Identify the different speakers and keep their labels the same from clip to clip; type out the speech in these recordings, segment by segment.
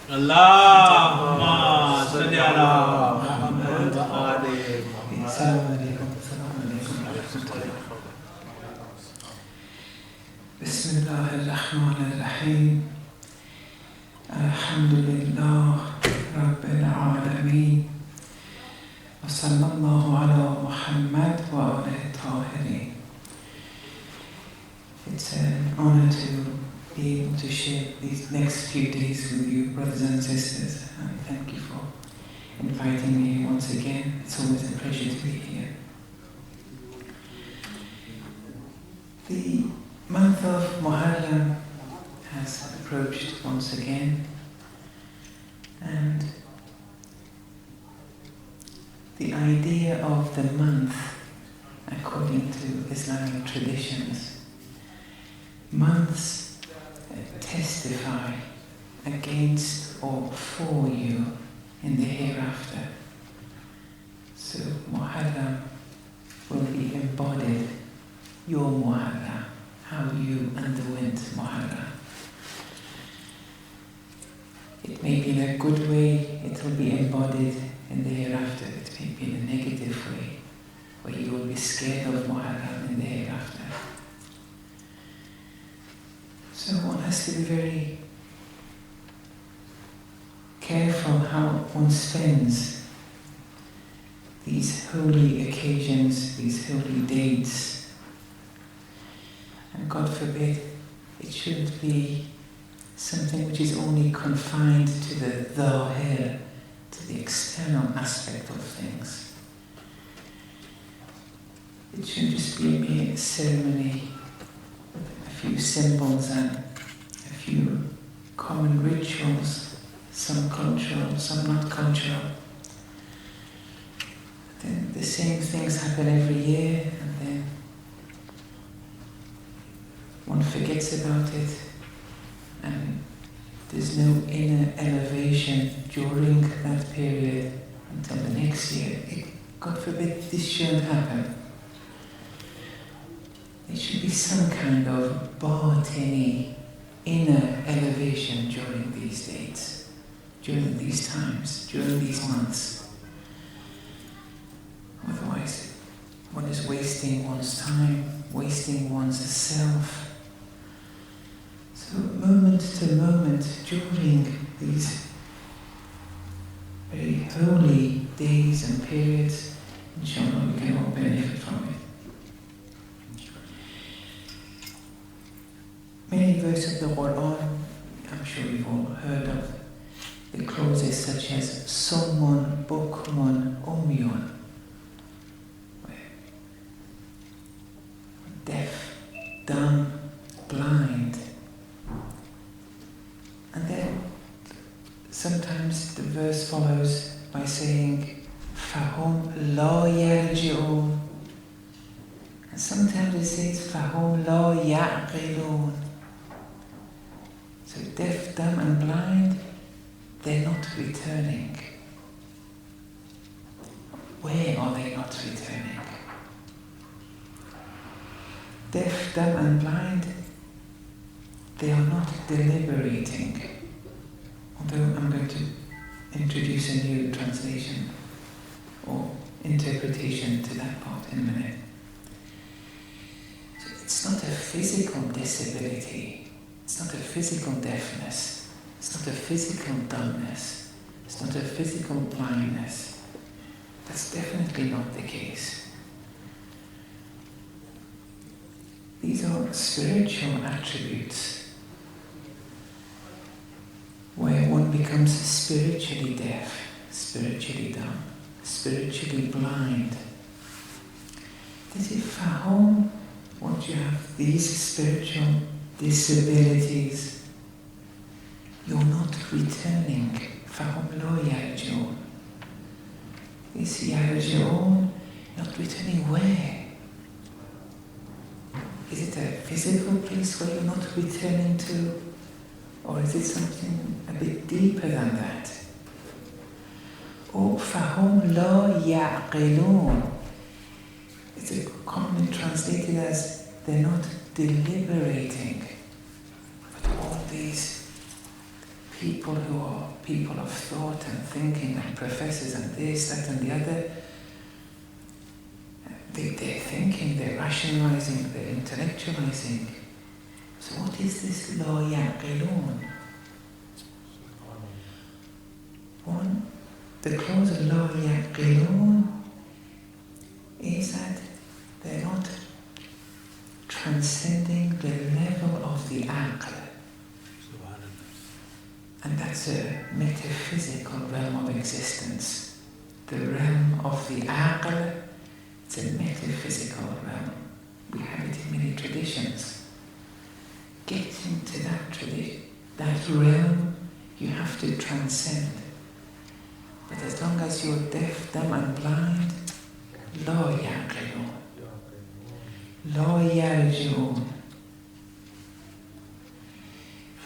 Speaker 1: Allahumma salli ala Muhammad wa ali Muhammad.
Speaker 2: Assalamu alaikum. Bismillah ar-Rahman ar-Rahim. Alhamdulillah Rabbil Alameen. Wa sallallahu ala Muhammad wa alihi tahirin. It's an honor to be able to share these next few days with you, brothers and sisters. And thank you for inviting me once again. It's always a pleasure to be here. The month of Muharram has approached once again, and the idea of the month, according to Islamic traditions, months testify against or for you in the hereafter. So Muharram will be embodied, your Muharram, how you underwent Muharram. It may be in a good way, it will be embodied in the hereafter. It may be in a negative way, where you will be scared of Muharram in the hereafter. So one has to be very careful how one spends these holy occasions, these holy dates. And God forbid, it shouldn't be something which is only confined to the dhahir, to the external aspect of things. It shouldn't just be a mere ceremony, a few symbols and a few common rituals, some cultural, some not cultural. Then the same things happen every year, and then one forgets about it, and there's no inner elevation during that period until the next year. God forbid this shouldn't happen. There should be some kind of batini, inner elevation during these dates, during these times, during these months. Otherwise, one is wasting one's time, wasting one's self. So moment to moment during these very holy days and periods, inshallah we can all benefit from it. Many verses of the Quran, I'm sure you've all heard of, the clauses such as Summun, Bukmun, Umyun, deaf, dumb, blind. And then sometimes the verse follows by saying Fahum la yarji'un, and sometimes it says Fahum la ya'qilun. So deaf, dumb and blind, they're not returning. Where are they not returning? Deaf, dumb and blind, they are not deliberating. Although I'm going to introduce a new translation or interpretation to that part in a minute. So it's not a physical disability. It's not a physical deafness. It's not a physical dumbness. It's not a physical blindness. That's definitely not the case. These are spiritual attributes where one becomes spiritually deaf, spiritually dumb, spiritually blind. That if at home, once you have these spiritual disabilities, you're not returning. فَهُمْ لَا يَرْجِعُونَ. This يَرْجِعُونَ, not returning where? Is it a physical place where you're not returning to? Or is it something a bit deeper than that? Or فَهُمْ لَا يَعْقِلُونَ. It's commonly translated as they're not deliberating. But all these people who are people of thought and thinking and professors and this, that and the other, they're thinking, they're rationalizing, they're intellectualizing. So what is this la yaqilun? One, the clause of la yaqilun is that they're not transcending the level of the aql. And that's a metaphysical realm of existence. The realm of the aql, it's a metaphysical realm. We have it in many traditions. Getting to that realm, you have to transcend. But as long as you're deaf, dumb and blind, la yaqilun, la yarji'un.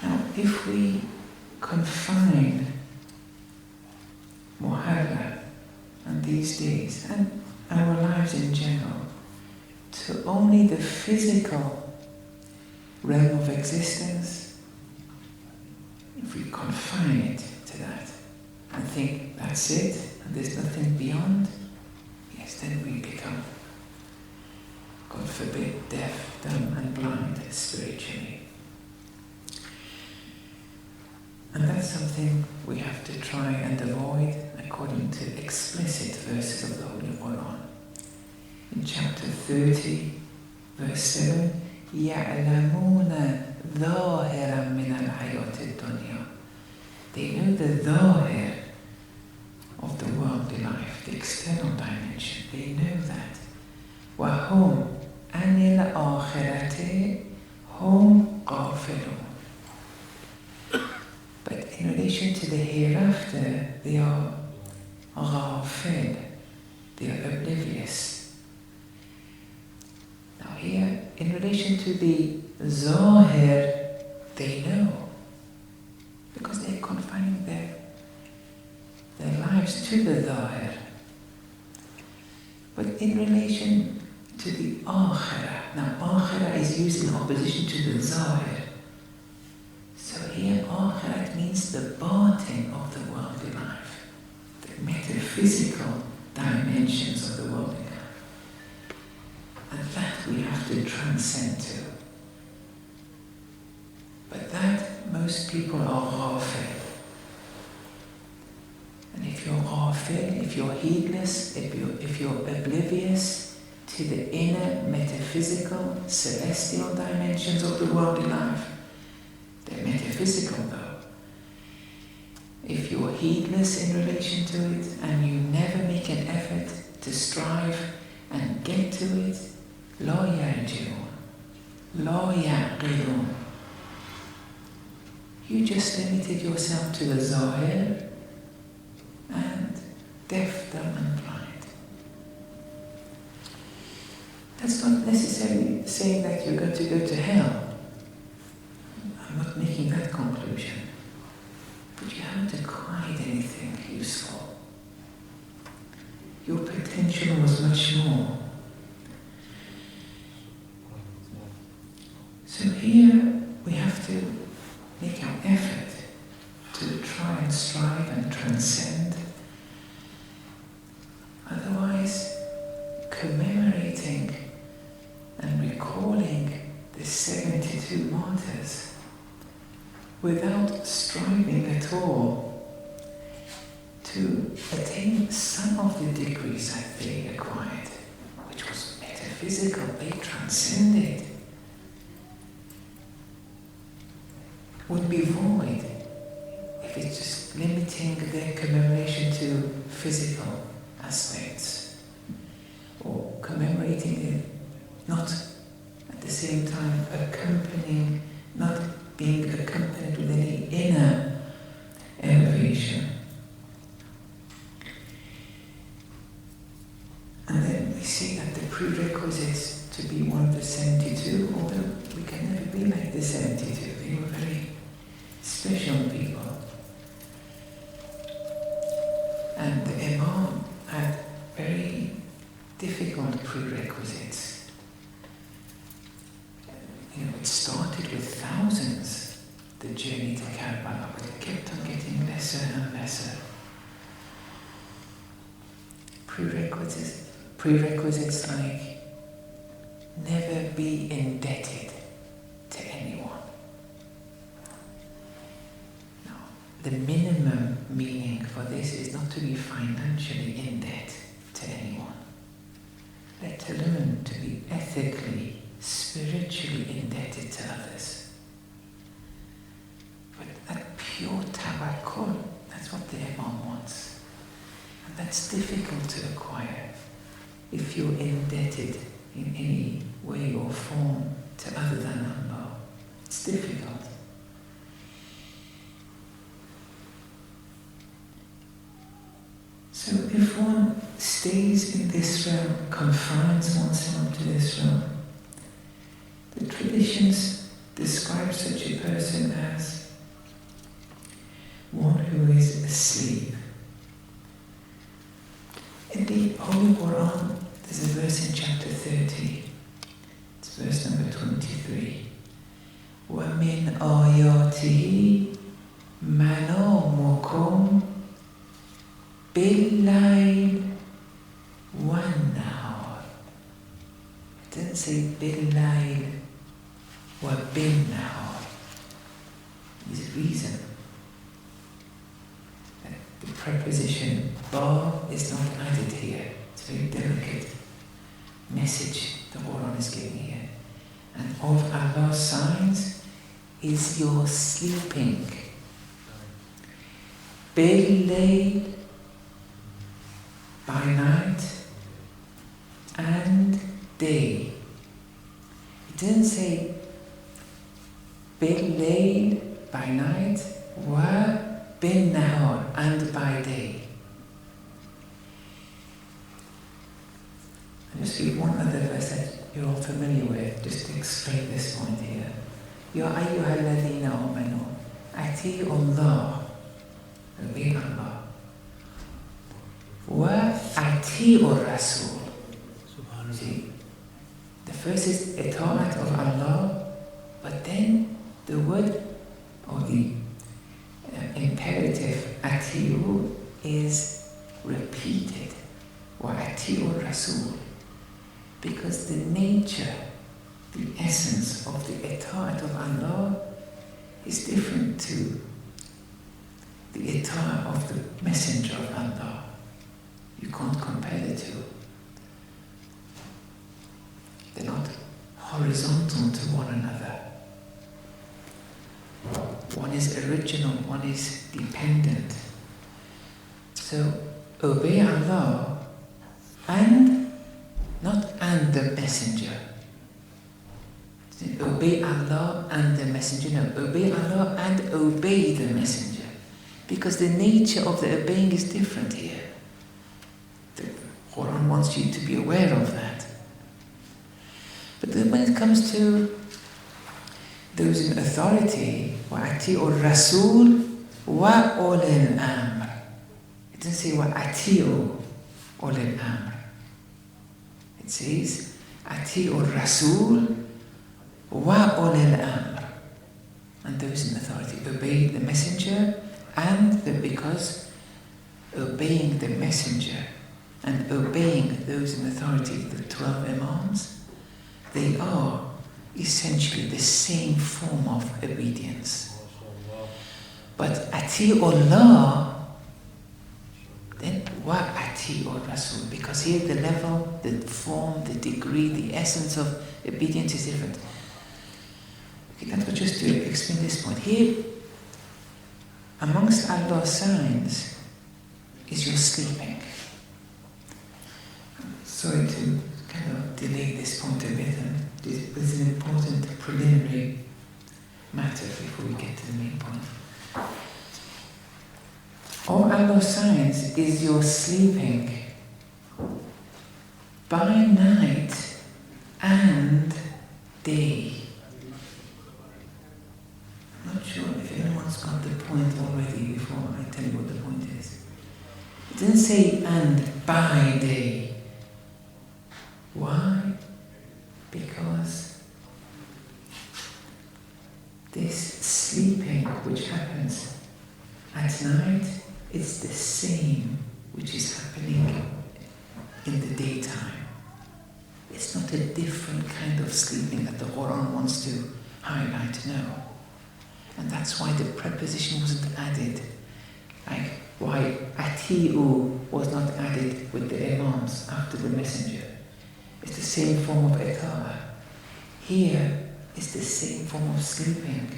Speaker 2: Now, if we confine Muharram and these days and our lives in general to only the physical realm of existence, if we confine it to that and think that's it and there's nothing beyond, yes, then we become, God forbid, deaf, dumb and blind spiritually. And that's something we have to try and avoid according to explicit verses of the Holy Quran. In chapter 30, verse 7, يَعْلَمُونَ ظَاهِرًا مِنَ الْحَيَاةِ الدُّنْيَا. They know the zahir of the worldly life, the external dimension. They know that. وَهُمْ عَنِ الْآخِرَةِ هُمْ غَافِلُونَ. But in relation to the hereafter, they are ghafil, they are oblivious. Now here, in relation to the zahir, they know, because they're confining their lives to the zahir. But in relation to the akhirah, now akhirah is used in opposition to the zahir. So here, akhirat means the batin of the worldly life, the metaphysical dimensions of the worldly life. And that we have to transcend to. But that, most people are ghafil. And if you're ghafil, if you're heedless, if you're oblivious to the inner metaphysical, celestial dimensions of the worldly life, they're metaphysical though. If you're heedless in relation to it and you never make an effort to strive and get to it, la yarji'un, la yaqilun. You just limited yourself to the zahir and deaf, dumb and blind. That's not necessarily saying that you're going to go to hell. I'm not making that conclusion. But you haven't acquired anything useful. Your potential was much more. So here we have to make our effort to try and strive and transcend. Otherwise, commemorating and recalling the 72 martyrs without striving at all to attain some of the degrees that they acquired, which was metaphysical, they transcended, would be void if it's just limiting their commemoration to physical aspects, or commemorating it, not at the same time accompanying, not being accompanied with any inner elevation. And then we see that the prerequisites to be one of the 72, although we can never be like the 72, they were very special people. And the Imam had very difficult prerequisites. It started with thousands, the journey to Karbala, but it kept lesser and lesser. Prerequisites like never be indebted to anyone. Now, the minimum meaning for this is not to be financially in debt to anyone, let alone to be ethically, spiritually indebted to others. But that pure tawakkul, that's what the Imam wants. And that's difficult to acquire if you're indebted in any way or form to other than Allah. It's difficult. So if one stays in this realm, confines oneself to this realm, the traditions describe such a person as one who is asleep. In the Holy Quran, there's a verse in chapter 30. It's verse number 23. وَمِنْ آيَاتِهِ مَنَامُكُمْ بِاللَّيْلِ وَالنَّهَارِ. It doesn't say بِاللَّيْلِ وَبِالنَّهَارِ. There's a reason. The preposition ba is not added here. It's a very delicate message the Quran is giving here. And of Allah's signs is your sleeping. Bil-layl, by night, and day. It doesn't say bil-layl, by night, wa bin-nahar, and by day. I'll just read one other verse that you're all familiar with, just to explain this point here. Ya ayyuhal ladhina amanu, ati'u Allah, obey Allah, wa ati'u Rasul. See, the first is ita'at of Allah, but then the word or the imperative ati'u is repeated, wa ati'u Rasul, because the nature, the essence of the ita'at of Allah is different to the ita'at of the Messenger of Allah. You can't compare the two. They're not horizontal to one another. One is original, one is dependent. So obey Allah and not and the Messenger. Obey Allah and the Messenger. No, obey Allah and obey the Messenger. Because the nature of the obeying is different here. The Quran wants you to be aware of that. But then when it comes to those in authority, وَأَتِيُوا الرَّسُولِ وَأُولِي الْأَمْرِ. It doesn't say وَأَتِيُوا أُولِي الْأَمْرِ. It says أَتِيُوا الرَّسُولِ وَأُولِي الْأَمْرِ. And those in authority obey the messenger, and because obeying the messenger and obeying those in authority, the 12 imams, they are essentially the same form of obedience. But ati'u Allah, then wa ati'u Rasul, because here the level, the form, the degree, the essence of obedience is different. Okay, that's just to explain this point. Here, amongst Allah's signs is your sleeping. Sorry to kind of delay this point a bit, and there's an important preliminary matter before we get to the main point. Of Allah's signs is your sleeping by night and day. I'm not sure if anyone's got the point already before I tell you what the point is. It doesn't say and by day. Why? Because this sleeping which happens At night, it's the same which is happening in the daytime. It's not a different kind of sleeping that the Quran wants to highlight, no. And that's why the preposition wasn't added. Like why ati'u was not added with the imams after the messenger. It's the same form of ita'ah. Here is the same form of sleeping.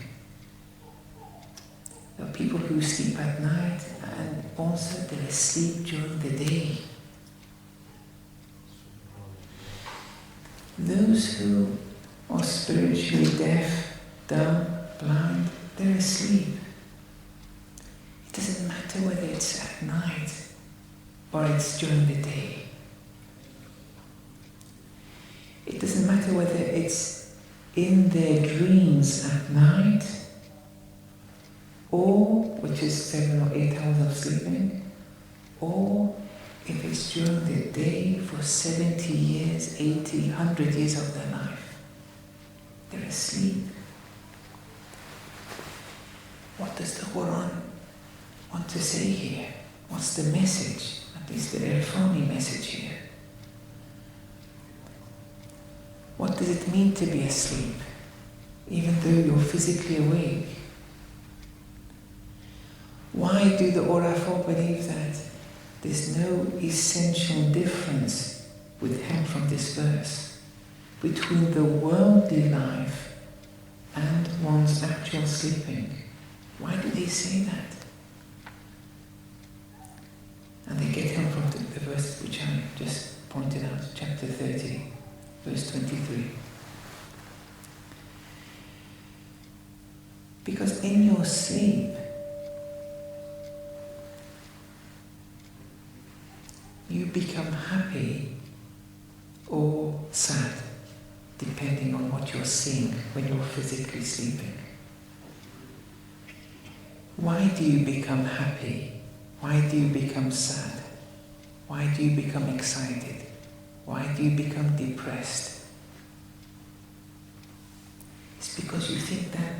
Speaker 2: There are people who sleep at night and also they sleep during the day. Those who are spiritually deaf, dumb, blind, they're asleep. It doesn't matter whether it's at night or it's during the day. It doesn't matter whether it's in their dreams at night or, which is 7 or 8 hours of sleeping, or if it's during the day for 70 years, 80, 100 years of their life. They're asleep. What does the Quran want to say here? What's the message? At least the Irfani message here. What does it mean to be asleep, even though you're physically awake? Why do the Urafah believe that there's no essential difference with him from this verse between the worldly life and one's actual sleeping? Why do they say that? And they get him from the verse which I just pointed out, chapter 30, verse 23. Because in your sleep, you become happy or sad, depending on what you're seeing when you're physically sleeping. Why do you become happy? Why do you become sad? Why do you become excited? Why do you become depressed? It's because you think that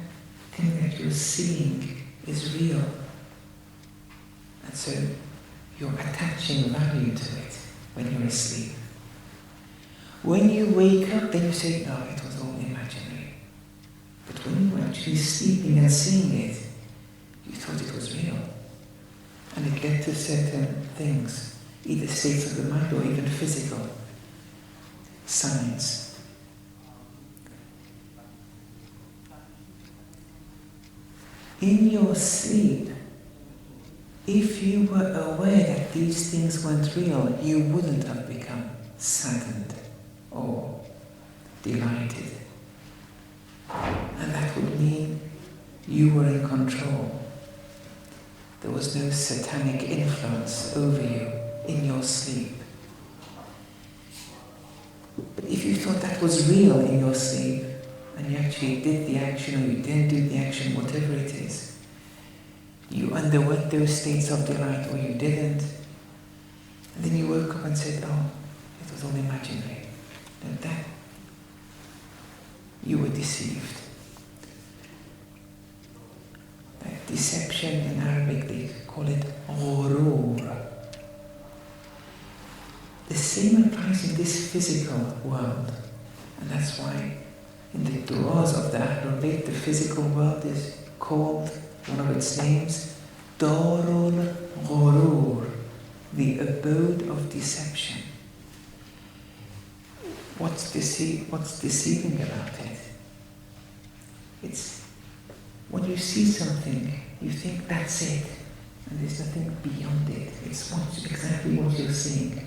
Speaker 2: thing that you're seeing is real. And so you're attaching value to it when you're asleep. When you wake up, then you say, no, it was all imaginary. But when you were actually sleeping and seeing it, you thought it was real. And it led to certain things, either states of the mind or even physical signs. In your sleep, if you were aware that these things weren't real, you wouldn't have become saddened or delighted. And that would mean you were in control. There was no satanic influence over you in your sleep. But if you thought that was real in your sleep, and you actually did the action or you didn't do the action, whatever it is, you underwent those states of delight or you didn't, and then you woke up and said, oh, it was all imaginary. And that, you were deceived. That deception in Arabic, they call it ghurur. The same applies in this physical world. And that's why in the du'as of the Ahlul Bayt, the physical world is called, one of its names, Darul Ghurur, the abode of deception. What's deceiving about it? It's when you see something, you think that's it, and there's nothing beyond it. It's exactly what you're seeing.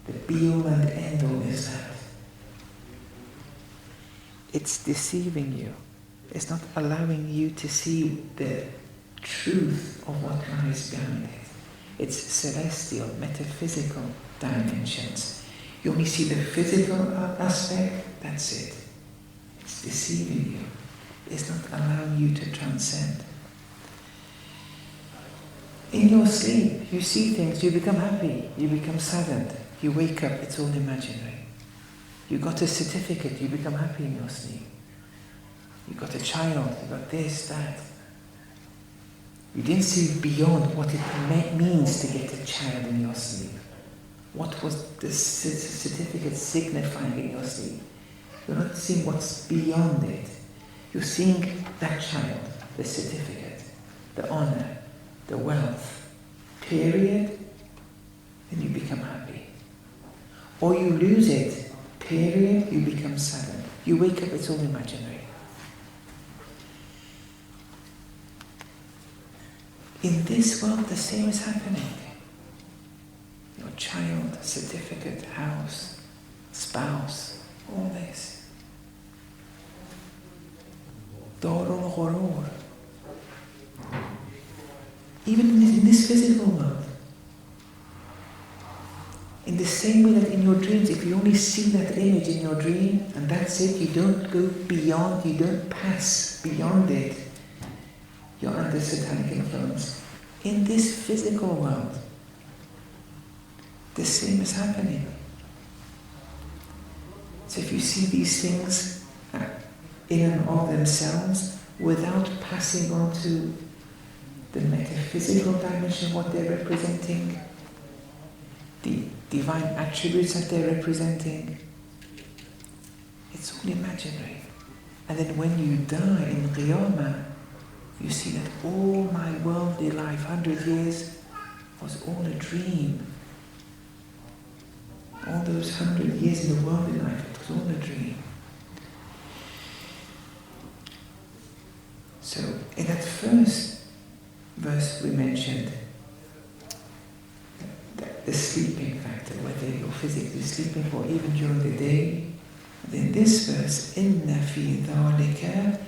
Speaker 2: The be-all and end-all is that. It's deceiving you. It's not allowing you to see the truth of what lies behind it. It's celestial, metaphysical dimensions. You only see the physical aspect, that's it. It's deceiving you. It's not allowing you to transcend. In your sleep, you see things, you become happy, you become saddened. You wake up, it's all imaginary. You got a certificate, you become happy in your sleep. You got a child, you got this, that. You didn't see beyond what it means to get a child in your sleep. What was the certificate signifying in your sleep? You're not seeing what's beyond it. You're seeing that child, the certificate, the honor, the wealth, period, then you become happy. Or you lose it, period, you become saddened. You wake up, it's all imaginary. In this world, the same is happening. Your child, certificate, house, spouse, all this. Darul ghurur. Even in this physical world. In the same way that in your dreams, if you only see that image in your dream, and that's it, you don't go beyond, you don't pass beyond it, you're under satanic influence. In this physical world, the same is happening. So if you see these things in and of themselves, without passing on to the metaphysical dimension, what they're representing, the divine attributes that they're representing, it's all imaginary. And then when you die in Qiyamah, you see that all my worldly life, 100 years, was all a dream. All those 100 years in the worldly life, it was all a dream. So, in that first verse we mentioned, the sleeping factor, whether you're physically sleeping or even during the day. Then this verse, إِنَّ فِي ذَلِكَ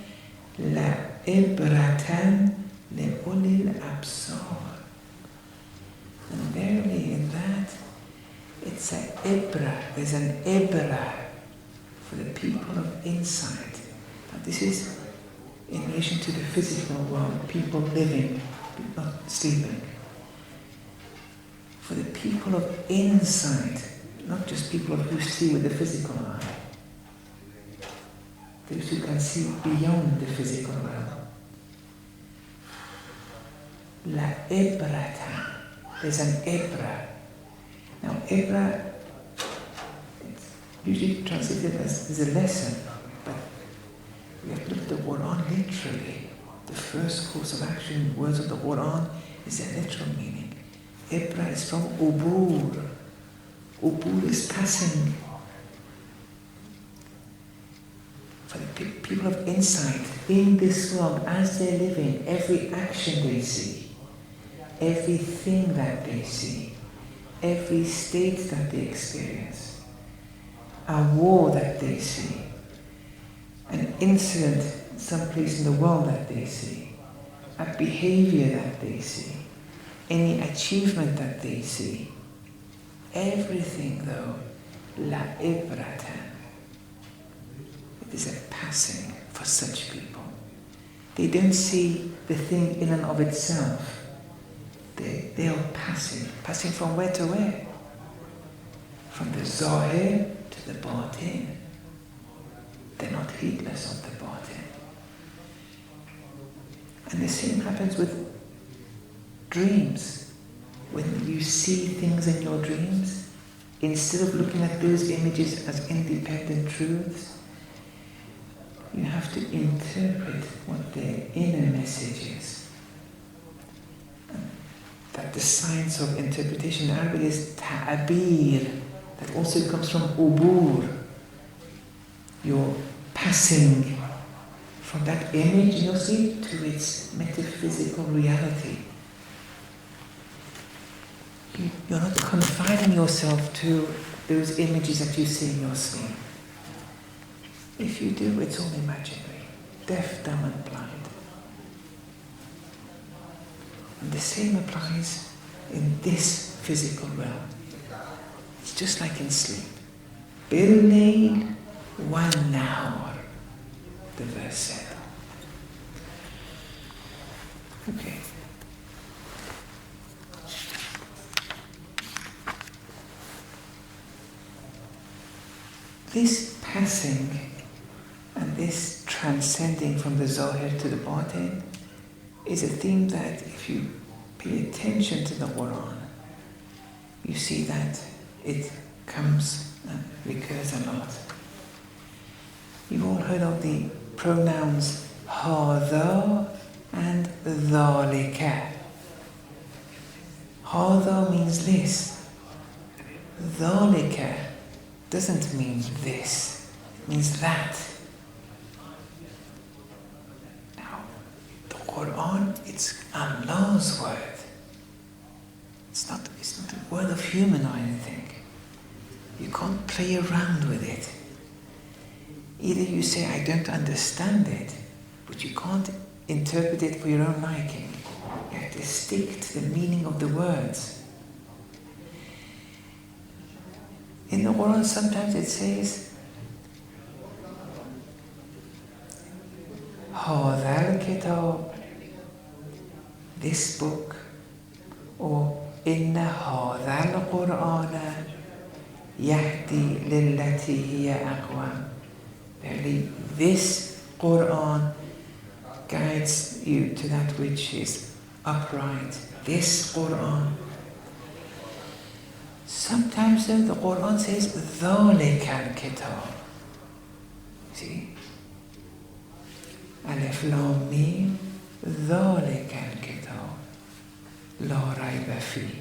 Speaker 2: لَعِبْرَةً لِأُولِي الْأَبْصَارِ. And verily in that, it's an ibra, there's an ibra for the people of insight. Now this is in relation to the physical world, people living, not sleeping. For the people of insight, not just people who see with the physical eye. Those who can see beyond the physical realm. La ibrata. There's an ibra. Now ibra, it's usually translated as a lesson, but we have to look at the Quran literally. The first course of action, words of the Quran, is their literal meaning. Ibra is from ubur. Ubur is passing. For the people of insight in this world, as they're living, every action they see, everything that they see, every state that they experience, a war that they see, an incident someplace in the world that they see, a behavior that they see, any achievement that they see, everything though, la ibrata. It is a passing for such people. They don't see the thing in and of itself. They are passing. Passing from where to where? From the zahir to the batin. They're not heedless of the batin. And the same happens with dreams. When you see things in your dreams, instead of looking at those images as independent truths, you have to interpret what their inner message is. That the science of interpretation in Arabic is ta'abir, that also comes from ubur. You're passing from that image in your sleep to its metaphysical reality. You're not confining yourself to those images that you see in your sleep. If you do, it's all imaginary, deaf, dumb and blind. And the same applies in this physical realm. It's just like in sleep. Bil-layl wan-nahar, the verse said. Okay. This passing and this transcending from the zahir to the batin is a theme that if you pay attention to the Quran, you see that it comes and recurs a lot. You've all heard of the pronouns هذا and ذلك. هذا means this. ذلك doesn't mean this. It means that. Now, the Quran, it's Allah's word. It's not a word of human or anything. You can't play around with it. Either you say, I don't understand it, but you can't interpret it for your own liking. You have to stick to the meaning of the words. In the Quran, sometimes it says, هذا الكتاب, this book, or إن هذا القرآن يهدي للتي هي أقوم. Verily, this Quran guides you to that which is upright. This Quran. Sometimes though, the Quran says ذَلِكَ الْكِتَابِ. See? Alif Lam Mim, ذَلِكَ الْكِتَابِ لَا رَيْبَ فِيهِ.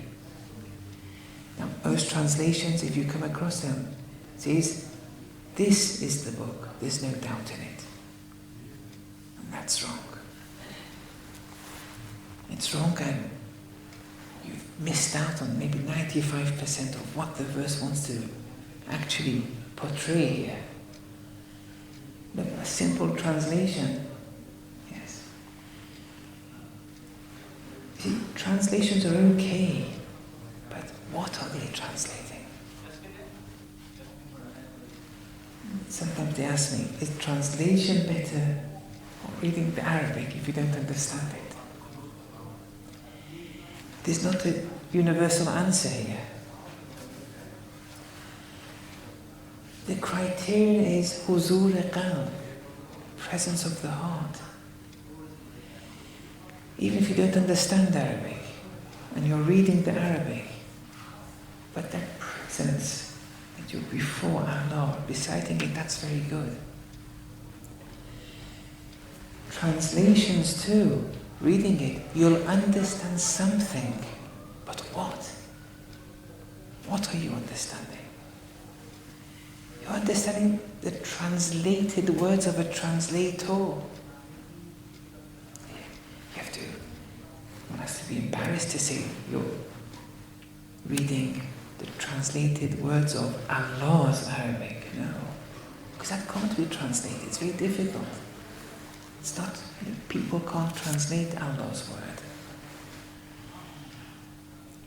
Speaker 2: Now, most translations, if you come across them, says, this is the book, there's no doubt in it. And that's wrong. It's wrong, and you've missed out on maybe 95% of what the verse wants to actually portray here. But a simple translation, yes. See, translations are okay, but what are they translating? Sometimes they ask me, is translation better or reading the Arabic if you don't understand it? There's not a universal answer here. The criterion is huzur qalb, presence of the heart. Even if you don't understand Arabic and you're reading the Arabic, but that presence that you're before Allah, reciting it, that's very good. Translations too, reading it, you'll understand something, but what? What are you understanding? You're understanding the translated words of a translator. You have to, one has to be embarrassed to say you're reading the translated words of Allah's Arabic. No, because that can't be translated. It's very difficult. It's not, people can't translate Allah's word.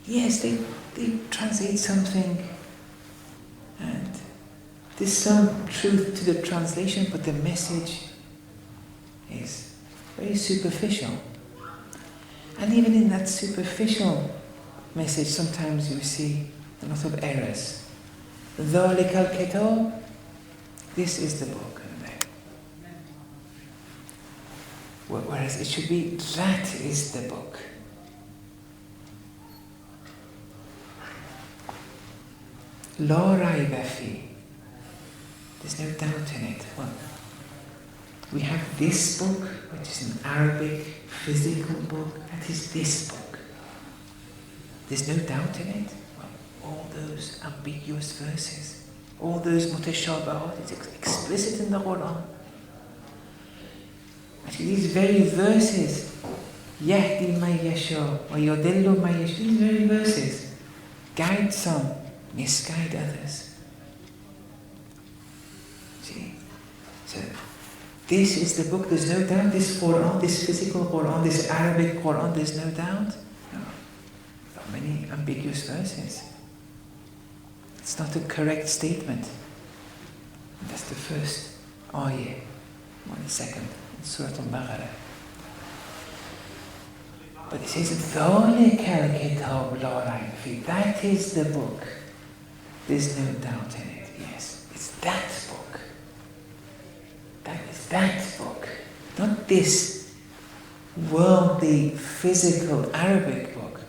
Speaker 2: Yes, they translate something, and there's some truth to the translation, but the message is very superficial. And even in that superficial message, sometimes you see a lot of errors. ذَلِكَ الْكِتَابِ, this is the book. Whereas it should be, that is the book. لَا رَيْبَ فِيهِ, there's no doubt in it. Well, we have this book, which is an Arabic physical book. That is this book. There's no doubt in it. Well, all those ambiguous verses, all those mutashabahat, it's explicit in the Quran. Actually, these very verses, يَهْدِي مَن يَشَاءُ وَيُضِلُّ مَن يَشَاءُ, these very verses guide some, misguide others. See? So, this is the book, there's no doubt. This Quran, this physical Quran, this Arabic Quran, there's no doubt. No. There are many ambiguous verses. It's not a correct statement. And that's the first ayah. 1 second. Surah Al-Baqarah. But it says, ذَلِكَ الْكِتَابُ لَا رَيْبَ فِيهِ, that is the book. There's no doubt in it. Yes, it's that book. That is that book. Not this worldly, physical Arabic book.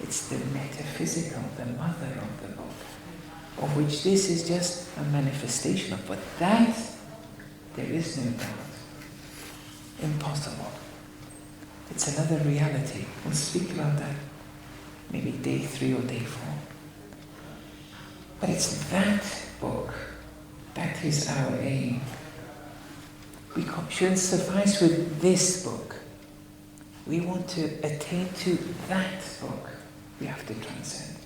Speaker 2: It's the metaphysical, the mother of the book, of which this is just a manifestation of. But that, there is no doubt. Impossible. It's another reality. We'll speak about that maybe day 3 or day 4. But it's that book. That is our aim. We shouldn't suffice with this book. We want to attain to that book. We have to transcend.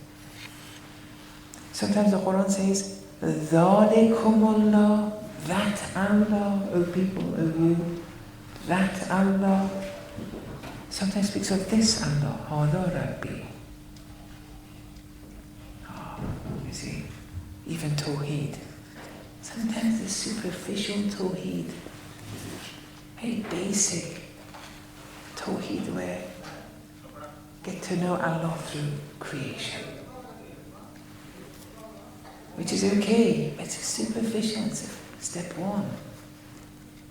Speaker 2: Sometimes the Quran says, ذَلِكُمُ that Allah, O people, O you, that Allah. Sometimes speaks of this Allah, هَذَا Rabbi. You see, even Tawheed. Sometimes the superficial Tawheed, very basic Tawheed where get to know Allah through creation. Which is okay, but it's superficial, it's step 1.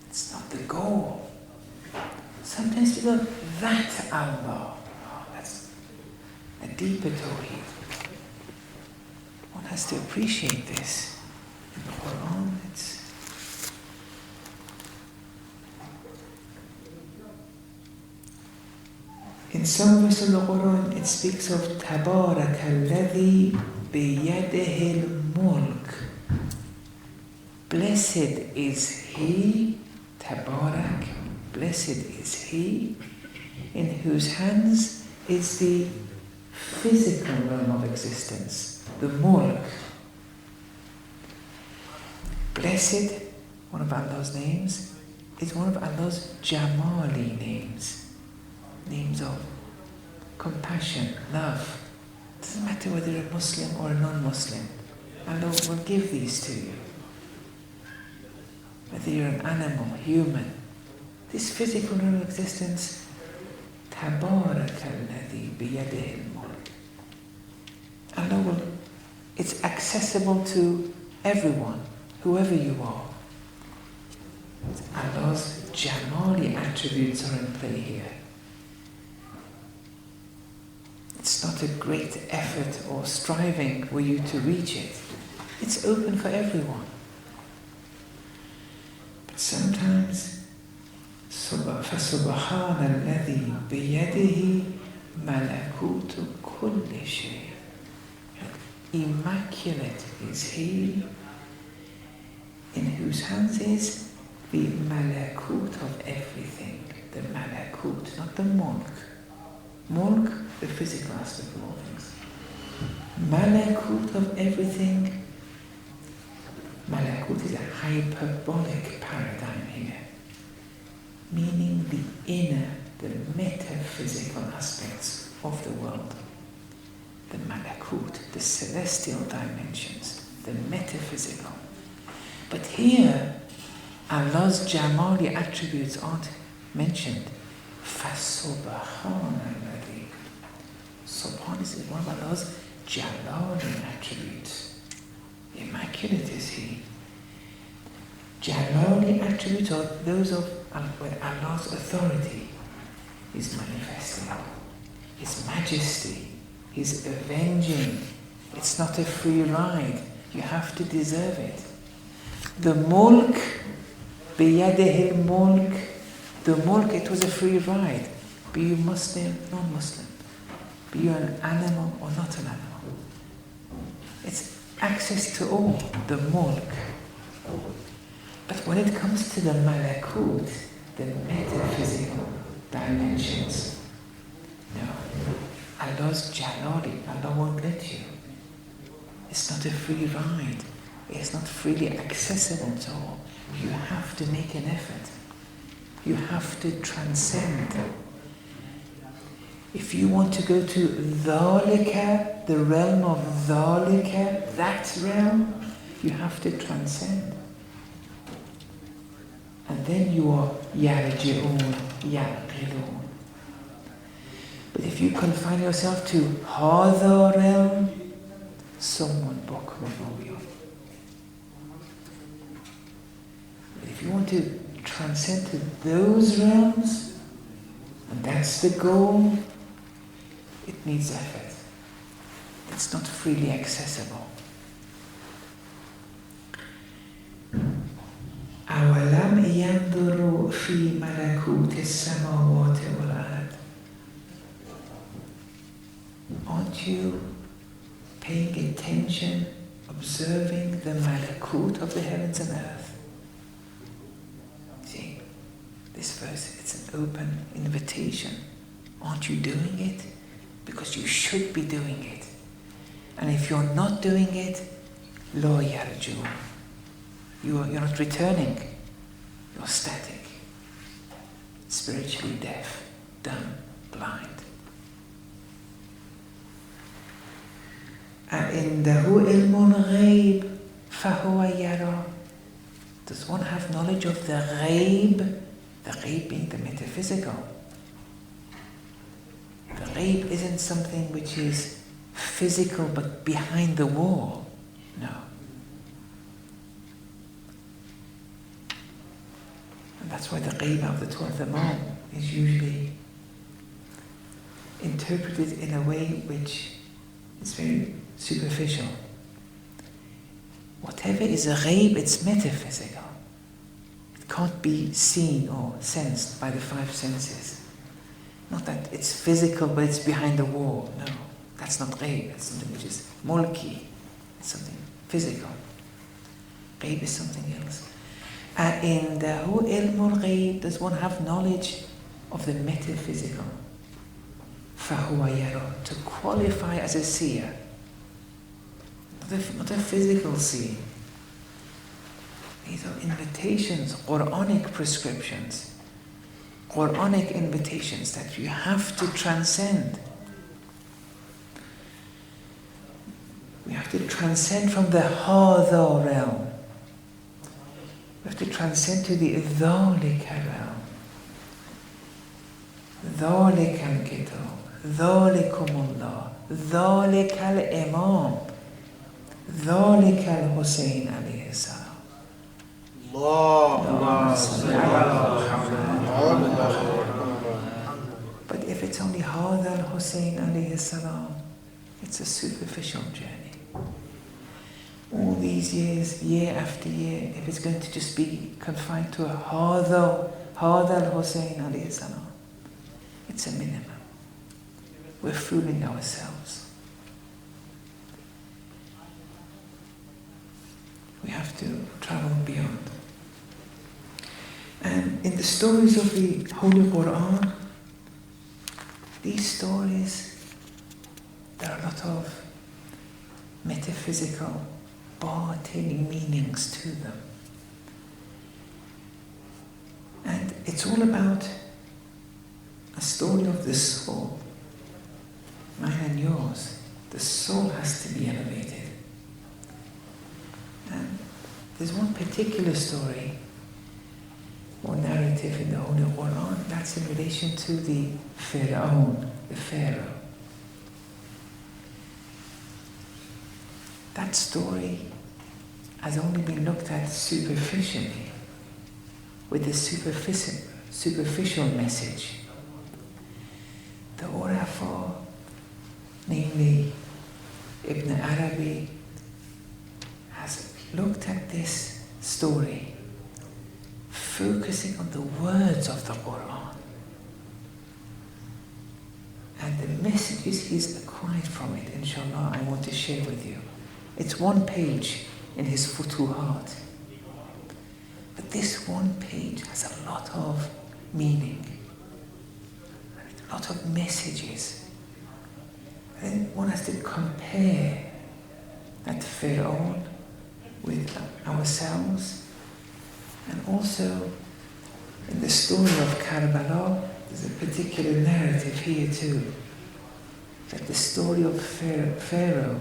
Speaker 2: It's not the goal. Sometimes people, that Allah, that's a deeper Tawheed. One has to appreciate this. In the Quran, in some verses of the Quran, it speaks of تَبَارَكَ الَّذِي بِيَدِهِ الْمُلْكِ. Blessed is He, Tabarak, blessed is He, in whose hands is the physical realm of existence, the mulk. Blessed, one of Allah's names, is one of Allah's Jamali names. Names of compassion, love. It doesn't matter whether you're a Muslim or a non-Muslim. Allah will give these to you. Whether you're an animal, human. This physical realm of existence, تَبَارَكَ الَّذِي بِيَدِهِ الْمُلْكِ. Allah will, it's accessible to everyone, whoever you are. Allah's Jamali attributes are in play here. It's not a great effort or striving for you to reach it. It's open for everyone. But sometimes, فَسُبْحَانَ الَّذِي بِيَدِهِ مَلَكُوتُ كُلِّ شَيْءٍ. Immaculate is He, in whose hands is the malakut of everything. The malakut, not the mulk. Mulk, the physical aspect of all things. Malakut of everything. Malakut is a hyperbolic paradigm here, meaning the inner, the metaphysical aspects of the world. The malakut, the celestial dimensions, the metaphysical. But here, Allah's Jamali attributes aren't mentioned. فَسُبْحَانَ Subhan is one of Allah's Jalali attributes. Immaculate is He. Jalali attributes are those of where Allah's authority is manifesting. His majesty, His avenging. It's not a free ride. You have to deserve it. The mulk, biyadihi mulk. The mulk, it was a free ride. Be you Muslim, non-Muslim. Be you an animal or not an animal. It's access to all, the mulk. But when it comes to the malakut, the metaphysical dimensions, no. Allah's Jalali, Allah won't let you. It's not a free ride. It's not freely accessible to all. You have to make an effort. You have to transcend. If you want to go to dhalika, the realm of dhalika, that realm, you have to transcend. And then you are yarji'un, yaqilun. But if you confine yourself to hadha realm, someone book will know you. But if you want to transcend to those realms, and that's the goal, it needs effort. It's not freely accessible. أَوَلَمْ يَنْظُرُوا فِي مَلَكُوتِ السَّمَاوَاتِ وَالْأَرْضِ. Aren't you paying attention, observing the malakut of the heavens and earth? See, this verse, it's an open invitation. Aren't you doing it? Because you should be doing it. And if you're not doing it, lo yarju. You're not returning. You're static. Spiritually deaf, dumb, blind. أَعِنْدَهُ عِلْمُ الْغَيْبِ فَهُوَ يَرَى. Does one have knowledge of the ghaib? The ghaib being the metaphysical. The ghaib isn't something which is physical but behind the wall. No. And that's why the ghaib of the 12th Imam is usually interpreted in a way which is very superficial. Whatever is a ghaib, it's metaphysical. It can't be seen or sensed by the five senses. Not that it's physical, but it's behind the wall. No, that's not ghaib. It's something which is mulki. It's something physical. Ghaib is something else. أَعِنْدَهُ عِلْمُ الْغَيْبِ. Does one have knowledge of the metaphysical? فَهُوَ يَرَى. To qualify as a seer. Not a physical seeing. These are invitations, Quranic prescriptions, Quranic invitations that you have to transcend. We have to transcend from the hadha realm. We have to transcend to the dhalika realm. Dhalika al-kitab, dhalikumullah, dhalika al-imam, dhalika al-Husayn alayhi salam. But if it's only hadha al-Husayn alayhi salam, it's a superficial journey. All these years, year after year, if it's going to just be confined to a hadha al-Husayn alayhi salam, it's a minimum. We're fooling ourselves. We have to travel beyond. And in the stories of the Holy Quran, these stories, there are a lot of metaphysical, batini meanings to them. And it's all about a story of the soul, mine and yours. The soul has to be elevated. And there's one particular story or narrative in the Holy Quran that's in relation to the Pharaoh. That story has only been looked at superficially, with the superficial message. The Urafa, namely Ibn Arabi, has looked at this story focusing on the words of the Quran and the messages he's acquired from it. Inshallah, I want to share with you. It's one page in his Futuhat, but this one page has a lot of meaning, a lot of messages. And then one has to compare that Pharaoh with ourselves. And also, in the story of Karbala, there's a particular narrative here too, that the story of Pharaoh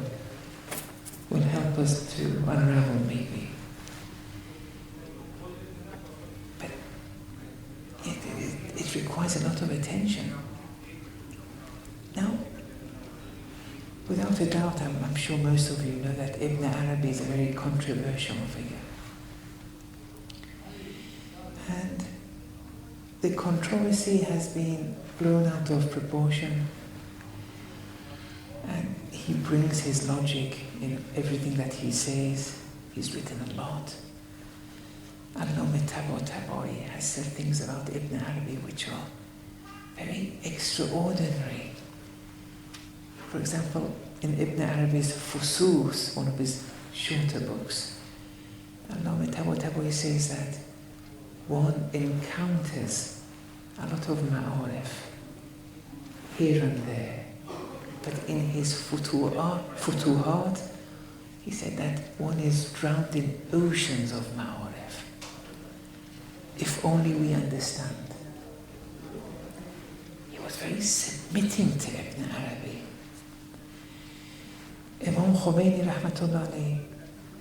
Speaker 2: will help us to unravel maybe. But it requires a lot of attention. Now, without a doubt, I'm sure most of you know that Ibn Arabi is a very controversial figure. And the controversy has been blown out of proportion. And he brings his logic in everything that he says. He's written a lot. Allama Tabatabai has said things about Ibn Arabi which are very extraordinary. For example, in Ibn Arabi's Fusus, one of his shorter books, Allama Tabatabai says that one encounters a lot of ma'arif here and there. But in his futuhat, he said that one is drowned in oceans of ma'arif. If only we understand. He was very submitting to Ibn Arabi. Imam Khomeini rahmatullah alayhi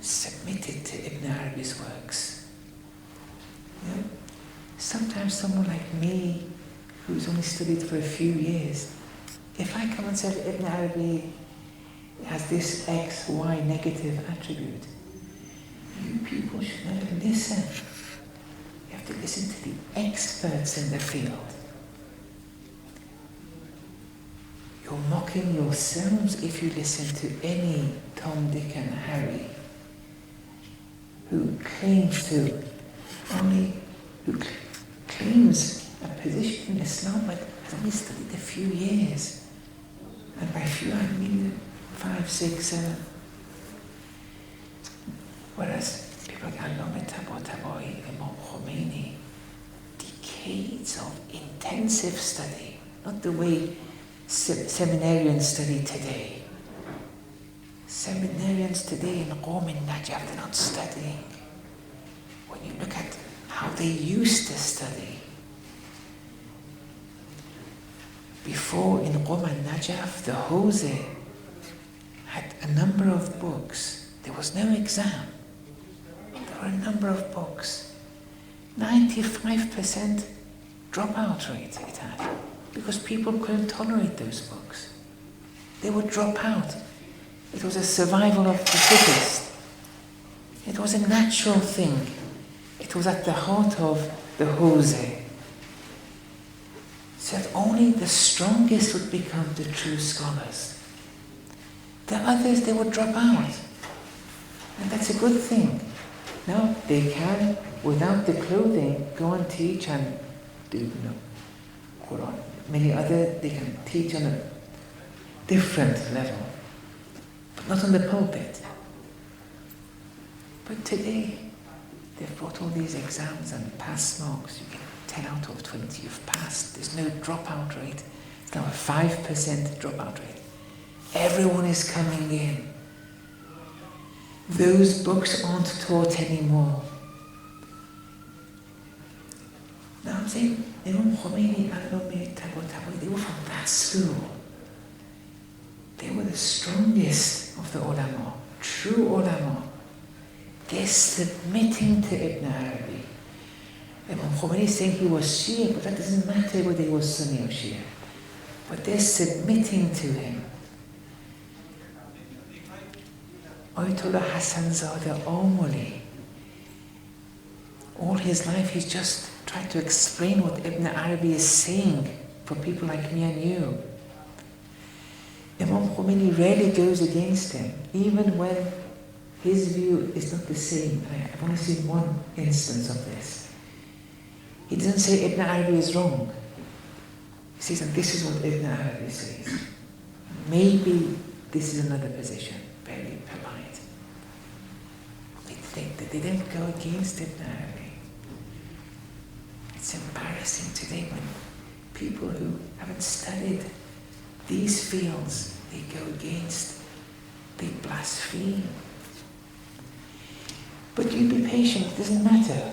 Speaker 2: submitted to Ibn Arabi's works. You know, sometimes someone like me, who's only studied for a few years, if I come and say Ibn Arabi has this X, Y negative attribute, you people should never listen. You have to listen to the experts in the field. You're mocking yourselves if you listen to any Tom, Dick and Harry who claims a position in Islam but has only studied a few years. And by few I mean 5, 6, 7. Whereas people like Allama Tabatabai, Imam Khomeini, decades of intensive study, not the way seminarians study today. Seminarians today in Qom in Najaf, they're not studying. When you look at how they used to study, before in Qom and Najaf, the Hoseh had a number of books. There was no exam. There were a number of books. 95% dropout rate it had, because people couldn't tolerate those books. They would drop out. It was a survival of the fittest. It was a natural thing. It was at the heart of the Hoseh. So that only the strongest would become the true scholars. The others, they would drop out. And that's a good thing. Now, they can, without the clothing, go and teach and do, Quran. Many other, they can teach on a different level, but not on the pulpit. But today, they've brought all these exams and pass marks. You get 10 out of 20, you've passed. There's no dropout rate. It's now a 5% dropout rate. Everyone is coming in. Those books aren't taught anymore. Now I'm saying, Imam Khomeini, Allama Tabatabai, they were from that school. They were the strongest of the ulama, true ulama. They're submitting to Ibn Arabi. Imam Khomeini is saying he was Shia, but that doesn't matter whether he was Sunni or Shia. But they're submitting to him. Ayatollah Hassanzadeh Omoli, all his life he's just tried to explain what Ibn Arabi is saying for people like me and you. Imam Khomeini rarely goes against him, even when his view is not the same. I've only seen one instance of this. He doesn't say Ibn Arabi is wrong. He says that this is what Ibn Arabi says. Maybe this is another position, very polite. They don't go against Ibn Arabi. It's embarrassing today when people who haven't studied these fields, they go against, they blaspheme. But you be patient, it doesn't matter.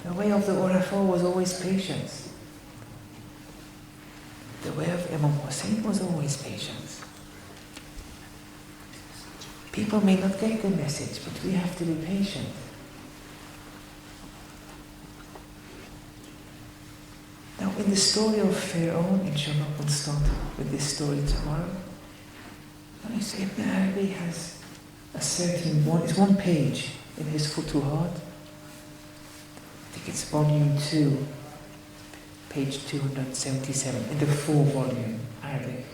Speaker 2: The way of the Urafa was always patience. The way of Imam Hussein was always patience. People may not get the message, but we have to be patient. Now, in the story of Pharaoh, inshallah, we'll start with this story tomorrow. Ibn Arabi has a certain one, it's one page in his Futuhat. I think it's volume 2. page 277, in the 4-volume Arabic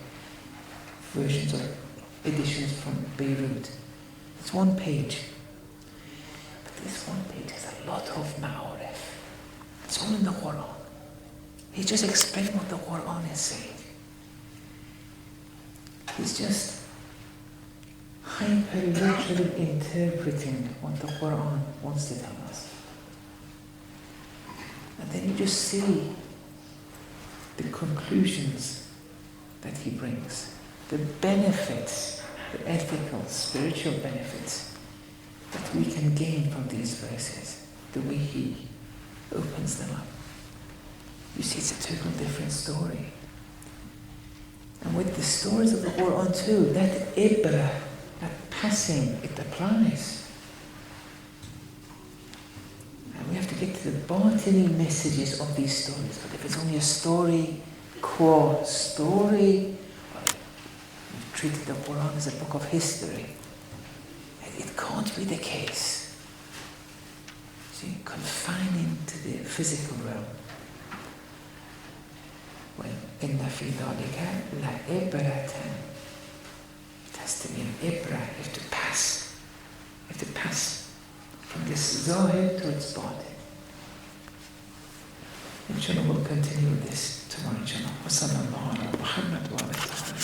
Speaker 2: versions or editions from Beirut. It's one page. But this one page has a lot of ma'arif. It's all in the Quran. He's just explaining what the Quran is saying. He's just hyper-literally interpreting what the Quran wants to tell us. And then you just see the conclusions that he brings, the benefits, the ethical, spiritual benefits that we can gain from these verses, the way he opens them up. You see, it's a total different story. And with the stories of the Quran too, that ibrah, that passing, it applies. And we have to get to the batini messages of these stories. But if it's only a story, qua story, we've treated the Quran as a book of history. It can't be the case. See, confining to the physical realm. Well, inna fi dhalika la ibratan. It has to be an ibrah. You have to pass. You have to pass from this zahir to its batin. Inshallah, we'll continue with this tomorrow, inshallah. Wa sallallahu ala Muhammad wa ala alihi.